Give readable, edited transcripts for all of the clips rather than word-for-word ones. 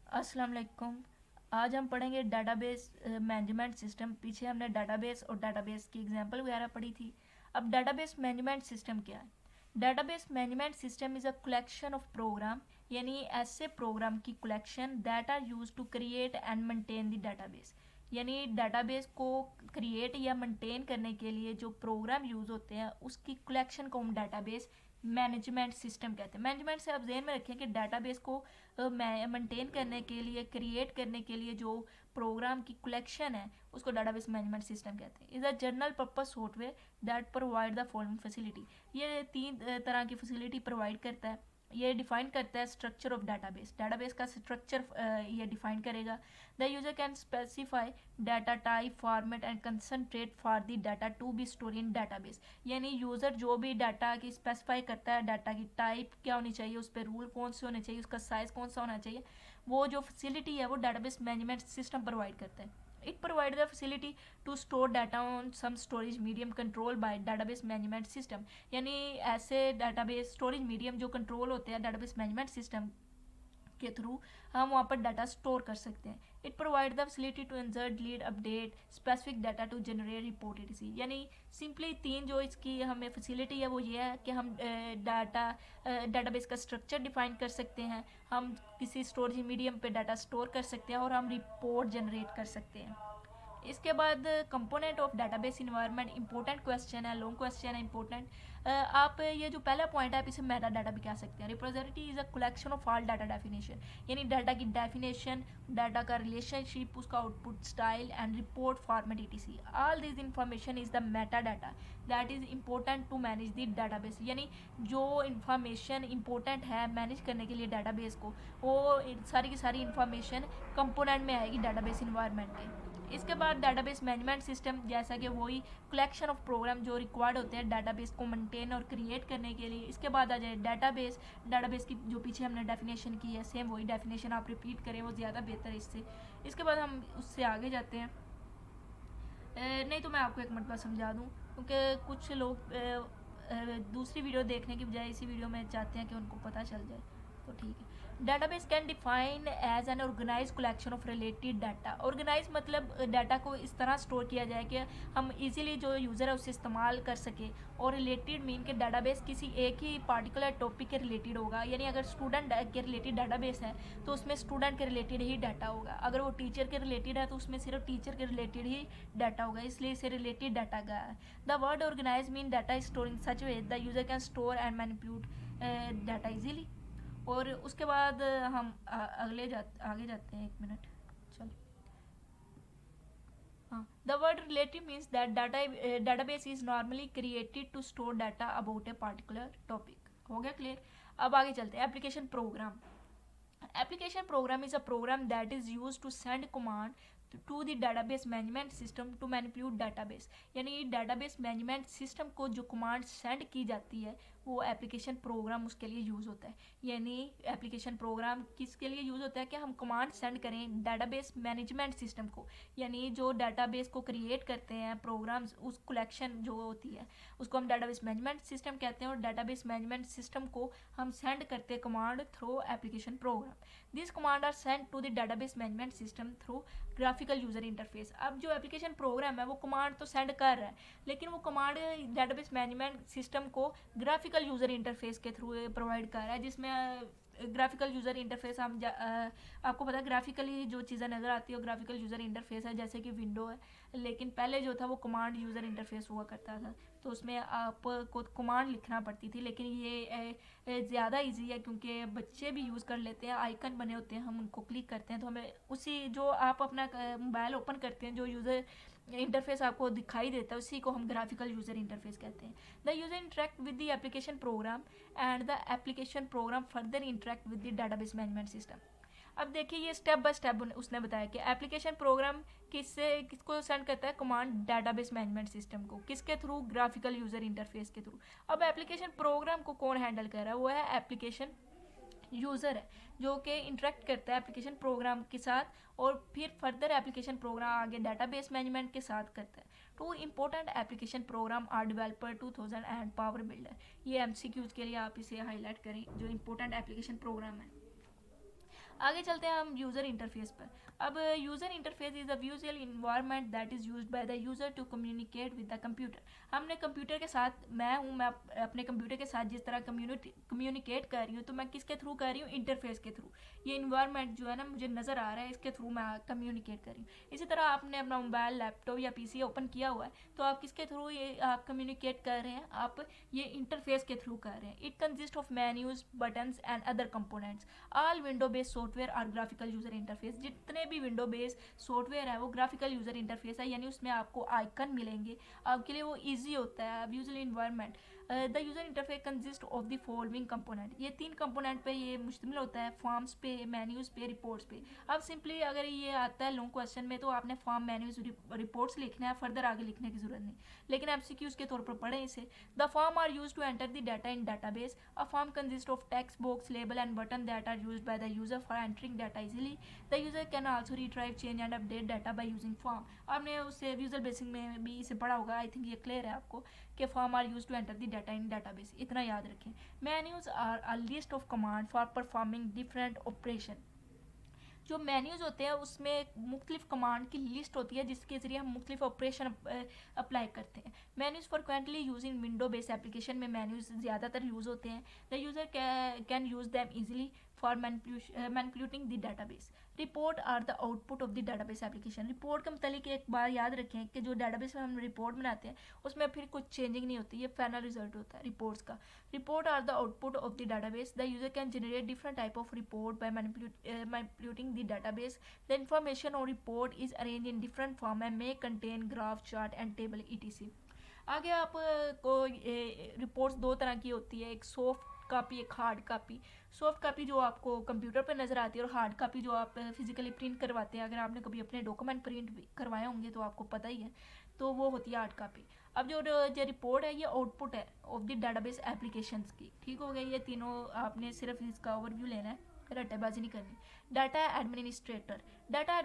अस्सलाम वालेकुम। आज हम पढ़ेंगे डाटाबेस मैनेजमेंट सिस्टम। पीछे हमने डाटाबेस और डाटाबेस की एग्जांपल वगैरह पढ़ी थी। अब डाटाबेस मैनेजमेंट सिस्टम क्या है? Database management system is a collection of program, यानी ऐसे प्रोग्राम की collection that are use to create and maintain the database. यानी डाटाबेस को क्रिएट या मेंटेन करने के लिए जो प्रोग्राम यूज़ होते हैं उसकी कलेक्शन को हम डाटाबेस मैनेजमेंट सिस्टम कहते हैं। मैनेजमेंट से आप जहन में रखें कि डाटाबेस को मेंटेन करने के लिए, क्रिएट करने के लिए जो प्रोग्राम की कलेक्शन है उसको डाटाबेस मैनेजमेंट सिस्टम कहते हैं। Is a general purpose software that provide the following facility. ये तीन तरह की फैसिलिटी प्रोवाइड करता है। ये डिफाइन करता है स्ट्रक्चर ऑफ डाटाबेस। डाटाबेस का स्ट्रक्चर ये डिफाइन करेगा। The user can specify data type, format and constraint for the data to be store in database. यानी यूज़र जो भी डाटा की स्पेसिफाई करता है, डाटा की टाइप क्या होनी चाहिए, उस पर रूल कौन से होने चाहिए, उसका साइज़ कौन सा होना चाहिए, वो जो फैसिलिटी है वो डाटाबेस मैनेजमेंट सिस्टम प्रोवाइड करता है। It provide the facility to store data on some storage medium control by database management system. यानी ऐसे डाटाबेस स्टोरेज मीडियम जो कंट्रोल होते हैं डाटाबेस मैनेजमेंट सिस्टम के थ्रू हम वहाँ पर डाटा स्टोर कर सकते हैं। It provide the facility to insert, delete, update specific data to generate report etc। यानी सिंपली तीन जो इसकी हमें फैसिलिटी है वो ये है कि हम डाटाबेस का स्ट्रक्चर डिफाइन कर सकते हैं, हम किसी स्टोरेज मीडियम पे डाटा स्टोर कर सकते हैं और हम रिपोर्ट जनरेट कर सकते हैं। इसके बाद component of database environment, important question है, लॉन्ग क्वेश्चन है इंपॉर्टेंट। आप ये जो पहला पॉइंट है आप इसे मेटा डाटा भी कह सकते हैं। Repository is a collection of all data definition, यानी डाटा की डेफिनेशन, डाटा का रिलेशनशिप, उसका output style and report format etc। All this information is the meta data that is important to manage the database. यानी जो information important है manage करने के लिए डाटाबेस को, वो सारी की सारी इंफॉर्मेशन कंपोनेंट में आएगी डाटाबेस इन्वायरमेंट के। इसके बाद डाटाबेस मैनेजमेंट सिस्टम, जैसा कि वही कलेक्शन ऑफ प्रोग्राम जो रिक्वायर्ड होते हैं डाटाबेस को मेंटेन और क्रिएट करने के लिए। इसके बाद आ जाए डाटाबेस। डाटाबेस की जो पीछे हमने डेफिनेशन की है सेम वही डेफिनेशन आप रिपीट करें, वो ज़्यादा बेहतर है इससे। इसके बाद हम उससे आगे जाते हैं। नहीं तो मैं आपको एक मरतबा समझा दूँ, क्योंकि कुछ लोग दूसरी वीडियो देखने की बजाय इसी वीडियो में चाहते हैं कि उनको पता चल जाए, तो ठीक है। Database can define as an organize collection of related data. Organize मतलब डाटा को इस तरह स्टोर किया जाए कि हम इजीली जो यूज़र है उसे इस्तेमाल कर सके। और रिलेटेड मीन के डाटाबेस किसी एक ही पार्टिकुलर टॉपिक के रिलेटेड होगा। यानी अगर स्टूडेंट के रिलेटेड डाटाबेस है तो उसमें स्टूडेंट के रिलेटेड ही डाटा होगा। अगर वो टीचर के रिलेटेड है तो उसमें सिर्फ टीचर के रिलेटेड ही डाटा होगा, इसलिए इसे रिलेटेड डाटा गया है। The word organize mean data is storing such way the user can store and manipulate data easily. और उसके बाद हम आगे जाते हैं। एक मिनट, चलो। हाँ, the word relative means that database is normally created to store data about a particular topic. हो गया क्लियर? अब आगे चलते हैं। Application program. Application program is a program that is used to send command to the database management system to manipulate database। यानी database management system को जो command send की जाती है वो application program उसके लिए यूज़ होता है। यानी application program किसके लिए यूज़ होता है कि हम command send करें database management system को। यानी जो database को create करते हैं programs, उस collection जो होती है उसको हम database management system कहते हैं। और database management system को हम send करते हैं command through application program। These commands are sent to the database management system through graphical user interface। अब जो एप्लीकेशन प्रोग्राम है वो कमांड तो सेंड कर रहा है, लेकिन वो कमांड डेटाबेस मैनेजमेंट सिस्टम को ग्राफिकल यूज़र इंटरफेस के थ्रू प्रोवाइड कर रहा है। जिसमें ग्राफिकल यूज़र इंटरफेस आपको पता है ग्राफिकली जो चीज़ें नज़र आती है वो ग्राफिकल यूज़र इंटरफेस है, जैसे कि विंडो है। लेकिन पहले जो था वो कमांड यूज़र इंटरफेस हुआ करता था, तो उसमें आपको कमांड लिखना पड़ती थी। लेकिन ये ज़्यादा इजी है क्योंकि बच्चे भी यूज़ कर लेते हैं। आइकन बने होते हैं, हम उनको क्लिक करते हैं तो हमें उसी जो आप अपना मोबाइल ओपन करते हैं जो यूज़र इंटरफेस आपको दिखाई देता है उसी को हम ग्राफिकल यूज़र इंटरफेस कहते हैं। The user interact with the application program and the application program further interact with the database management system. अब देखिए ये स्टेप बाय स्टेप उसने बताया कि एप्लीकेशन प्रोग्राम किसको सेंड करता है कमांड डाटाबेस मैनेजमेंट सिस्टम को, किसके थ्रू, ग्राफिकल यूज़र इंटरफेस के थ्रू। अब एप्लीकेशन प्रोग्राम को कौन हैंडल कर रहा है? वो है एप्लीकेशन यूज़र है, जो कि इंटरेक्ट करता है एप्लीकेशन प्रोग्राम के साथ और फिर फर्दर एप्लीकेशन प्रोग्राम आगे डाटाबेस मैनेजमेंट के साथ करता है। Two important application program are developer 2000 and power builder. ये एमसीक्यूज के लिए आप इसे हाईलाइट करें, जो इम्पोर्टेंट एप्लीकेशन प्रोग्राम है। आगे चलते हैं हम यूज़र इंटरफेस पर। अब user interface is a visual environment that is used by the user to communicate with the computer. हमने कंप्यूटर के साथ, मैं अपने कंप्यूटर के साथ जिस तरह कम्युनिकेट कर रही हूँ, तो मैं किसके थ्रू कर रही हूँ? इंटरफेस के थ्रू। ये इन्वायरमेंट जो है ना मुझे नज़र आ रहा है, इसके थ्रू मैं कम्युनिकेट कर रही हूँ। इसी तरह आपने अपना मोबाइल, लैपटॉप या पीसी ओपन किया हुआ है, तो आप किसके थ्रू ये आप कम्युनिकेट कर रहे हैं? आप ये इंटरफेस के थ्रू कर रहे हैं। It consist of menus, buttons and other components. All window based software और ग्राफिकल यूजर इंटरफेस। जितने भी विंडो बेस्ड सॉफ्टवेयर है वो ग्राफिकल यूजर इंटरफेस है, यानी उसमें आपको आइकन मिलेंगे, आपके लिए वो ईजी होता है user environment. The user interface consist of the following component. ये 3 कंपोनेंट पे ये मुश्तमिल होता है, फॉर्म्स पे, मेन्यूज पे, रिपोर्ट्स पे। अब सिंपली अगर ये आता है लॉन्ग क्वेश्चन में, तो आपने फॉर्म, मेन्यूज, रिपोर्ट्स लिखना है, फर्दर आगे लिखने की जरूरत नहीं, लेकिन एमसीक्यूज के तौर पर पढ़ें इसे। The form are use to enter the data in database. A form consist of text box, label and button that are used by the user for entering data easily. The user can also retrieve, change and update data by using form. आपने उससे visual basic में भी इसे पढ़ा होगा, I think ये clear है आपको कि form are use to enter the data in database. इतना याद रखें। Menus are a list of command for performing different operation. जो मेन्यूज होते हैं उसमें मुख्तलिफ कमांड की लिस्ट होती है जिसके ज़रिए हम मुख्तलिफ ऑपरेशन अप्लाई करते हैं। Menus frequently use in window based application में मेन्यूज ज़्यादातर यूज़ होते हैं। The user can use them easily for manipulating the database. Report are the output of the database application. Report के मतलब एक बार याद रखें कि जो डाटाबेस में हम रिपोर्ट बनाते हैं उसमें फिर कुछ चेंजिंग नहीं होती, ये फाइनल रिजल्ट होता है रिपोर्ट्स का। Report are the output of the database. The user can generate different type of report by manipulating the database. The information on report is arranged in different form and may contain graph, chart and table etc. आगे आप को reports दो तरह की होती है, एक soft copy, एक हार्ड कापी। सॉफ्ट कापी जो आपको कंप्यूटर पर नज़र आती है, और हार्ड कापी जो आप फिजिकली प्रिंट करवाते हैं। अगर आपने कभी अपने डॉक्यूमेंट प्रिंट करवाए होंगे तो आपको पता ही है, तो वो होती है हार्ड कापी। अब जो रिपोर्ट है ये आउटपुट है ऑफ द डाटाबेस एप्लीकेशंस की। ठीक हो गया, ये तीनों आपने सिर्फ इसका ओवरव्यू लेना है, रट्टेबाजी नहीं करनी। Data administrator. Data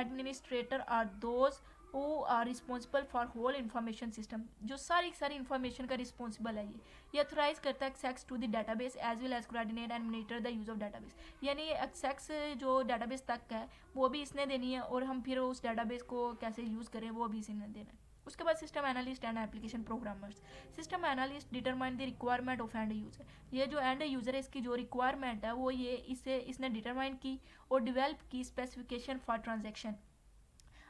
administrator are those who are responsible for whole information system. जो सारी इंफॉर्मेशन का रिस्पॉन्सिबल है ये अथोराइज करता है access to the database as well as coordinate and monitor the use of database. यानी एक्सेस जो database तक है वो भी इसने देनी है, और हम फिर उस डाटाबेस को कैसे यूज़ करें वो भी इसने देना है। उसके बाद system analyst and application programmers. System analyst determine the requirement of and user. ये जो एंड यूजर है इसकी जो रिक्वायरमेंट है वो ये इसने डिटरमाइन की और डिवेल्प की स्पेसिफिकेशन फॉर ट्रांजेक्शन।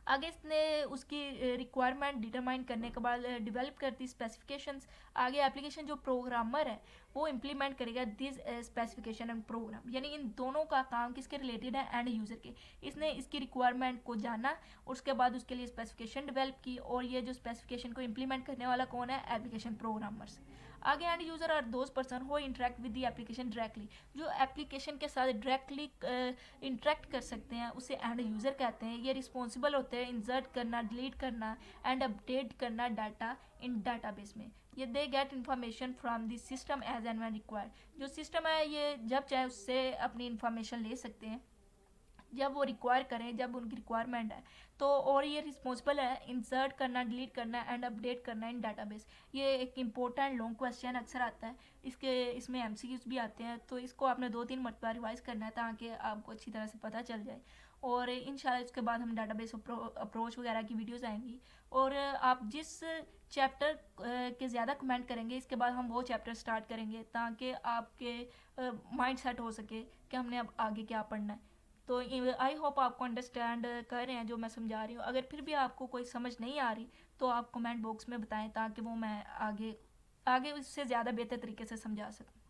आगे इसने उसकी रिक्वायरमेंट डिटरमाइन करने के बाद डेवलप करती स्पेसिफिकेशंस। आगे एप्लीकेशन जो प्रोग्रामर है वो इम्प्लीमेंट करेगा दिस स्पेसिफिकेशन एंड प्रोग्राम। यानी इन दोनों का काम किसके रिलेटेड है? एंड यूज़र के। इसने इसकी रिक्वायरमेंट को जाना, उसके बाद उसके लिए स्पेसिफिकेशन डेवलप की, और ये जो स्पेसिफिकेशन को इम्प्लीमेंट करने वाला कौन है? Application programmers. आगे end user are those person who interact with the application directly. जो एप्लीकेशन के साथ डायरेक्टली इंटरेक्ट कर सकते हैं उसे एंड यूज़र कहते हैं। ये रिस्पॉन्सिबल होते हैं इंसर्ट करना, डिलीट करना एंड अपडेट करना डाटा इन डाटाबेस में। ये they get information from the system as and when required. जो सिस्टम है ये जब चाहे उससे अपनी इन्फॉर्मेशन ले सकते हैं जब वो रिक्वायर करें, जब उनकी रिक्वायरमेंट है तो। और ये रिस्पॉन्सिबल है इंसर्ट करना, डिलीट करना एंड अपडेट करना इन डाटाबेस। ये एक इंपॉर्टेंट लॉन्ग क्वेश्चन अक्सर आता है, इसमें एमसीक्यूज भी आते हैं, तो इसको आपने 2-3 मरतबा रिवाइज करना है ताकि आपको अच्छी तरह से पता चल जाए। और इंशाल्लाह इसके बाद हम डाटाबेस अप्रोच वगैरह की वीडियोस आएंगी। और आप जिस चैप्टर के ज़्यादा कमेंट करेंगे इसके बाद हम वो चैप्टर स्टार्ट करेंगे ताकि आपके माइंड सेट हो सके कि हमने अब आगे क्या पढ़ना है। तो आई होप आपको अंडरस्टैंड कर रहे हैं जो मैं समझा रही हूँ। अगर फिर भी आपको कोई समझ नहीं आ रही तो आप कमेंट बॉक्स में बताएं ताकि वो मैं आगे उससे ज़्यादा बेहतर तरीके से समझा सकूँ।